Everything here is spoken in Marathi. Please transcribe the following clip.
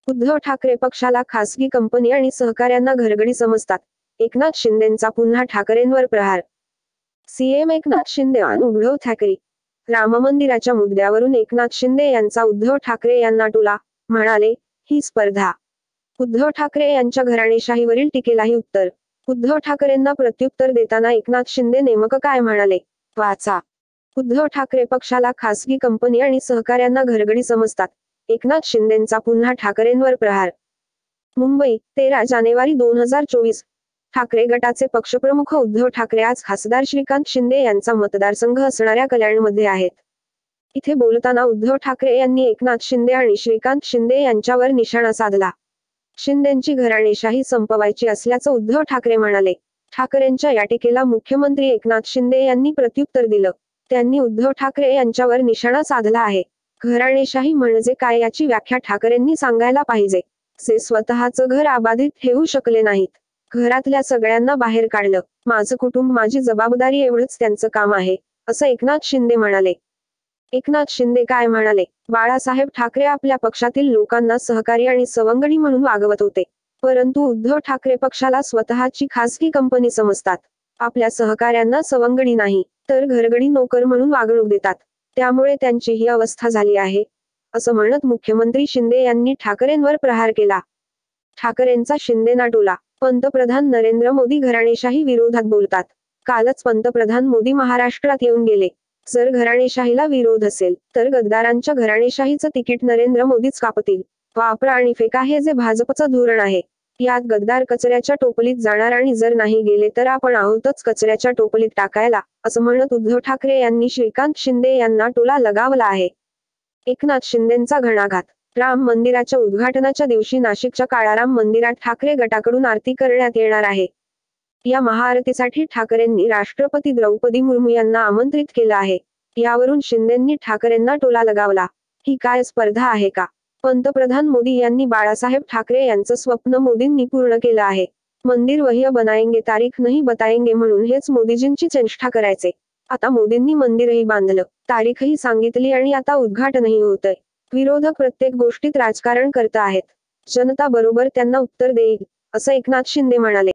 उद्धव ठाकरे पक्षाला खासगी कंपनी आणि सहकाऱ्यांना घरगडी समजतात. एकनाथ शिंदेंचा पुन्हा ठाकरेंवर प्रहार. सीएम एकनाथ शिंदे आणि उद्धव ठाकरे. राममंदिराच्या मुद्द्यावरून एकनाथ शिंदे यांचा उद्धव ठाकरे यांना टोला. म्हणाले, ही स्पर्धा. उद्धव ठाकरे यांच्या घराणेशाहीवरील टीकेलाही उत्तर. उद्धव ठाकरेंना प्रत्युत्तर देताना एकनाथ शिंदे नेमकं काय म्हणाले? वाचा. उद्धव ठाकरे पक्षाला खासगी कंपनी आणि सहकाऱ्यांना घरगडी समजतात. एकनाथ शिंदेंचा पुन्हा ठाकरेंवर प्रहार. मुंबई, 13 जानेवारी 2024. ठाकरे गटाचे पक्षप्रमुख उद्धव ठाकरे आज खासदार श्रीकांत शिंदे यांचा मतदारसंघ असणाऱ्या कल्याणमध्ये आहेत. इथे बोलताना उद्धव ठाकरे यांनी एकनाथ शिंदे आणि श्रीकांत शिंदे यांच्यावर निशाणा साधला. शिंदेंची घराणेशाही संपवायची असल्याचं उद्धव ठाकरे म्हणाले. ठाकरेंच्या या टीकेला मुख्यमंत्री एकनाथ शिंदे यांनी प्रत्युत्तर दिलं. त्यांनी उद्धव ठाकरे यांच्यावर निशाणा साधला आहे. घराणेशाही म्हणजे काय याची व्याख्या ठाकरेंनी सांगायला पाहिजे. जे स्वतःचं घर अबाधित ठेवू शकले नाहीत. घरातल्या सगळ्यांना बाहेर काढलं. माझं कुटुंब माझी जबाबदारी एवढंच त्यांचं काम आहे, असं एकनाथ शिंदे म्हणाले. एकनाथ शिंदे काय म्हणाले? बाळासाहेब ठाकरे आपल्या पक्षातील लोकांना सहकारी आणि सवंगडी म्हणून वागवत होते. परंतु उद्धव ठाकरे पक्षाला स्वतःची खासगी कंपनी समजतात. आपल्या सहकाऱ्यांना सवंगडी नाही, तर घरगडी नोकर म्हणून वागणूक देतात. त्यामुळे त्यांची ही अवस्था झाली आहे, असं म्हणत मुख्यमंत्री शिंदे यांनी ठाकरेंवर प्रहार केला. ठाकरेंचा शिंदेंना टोला. पंतप्रधान नरेंद्र मोदी घराणेशाही विरोधात बोलतात. कालच पंतप्रधान मोदी महाराष्ट्रात येऊन गेले. जर घराणेशाहीला विरोध असेल, तर गद्दारांच्या घराणेशाहीचं तिकीट नरेंद्र मोदीच कापतील. वापरा आणि फेका हे जे भाजपचं धोरण आहे. यात गद्दार कचऱ्याच्या टोपलीत जाणार आणि जर नाही गेले तर आपण आहोतच कचऱ्याच्या टोपलीत टाकायला, असं म्हणत उद्धव ठाकरे यांनी श्रीकांत शिंदे यांना टोला लगावला आहे. एकनाथ शिंदेंचा घणाघात. राम मंदिराच्या उद्घाटनाच्या दिवशी नाशिकच्या काळाराम मंदिरात ठाकरे गटाकडून आरती करण्यात येणार आहे. या महाआरतीसाठी ठाकरेंनी राष्ट्रपती द्रौपदी मुर्मू यांना आमंत्रित केलं आहे. यावरून शिंदेंनी ठाकरेंना टोला लगावला. ही काय स्पर्धा आहे का? पंतप्रधान मोदी यांनी बाळासाहेब ठाकरे यांचं स्वप्न मोदींनी पूर्ण केलं आहे. मंदिर वही बनाएंगे तारीख नहीं बताएंगे म्हणून हेच मोदीजींची चेष्टा करायचे. आता मोदींनी मंदिरही बांधलं, तारीखही सांगितली आणि आता उद्घाटनही होतंय. विरोधक प्रत्येक गोष्टीत राजकारण करत आहेत. जनता बरोबर त्यांना उत्तर देईल, असं एकनाथ शिंदे म्हणाले.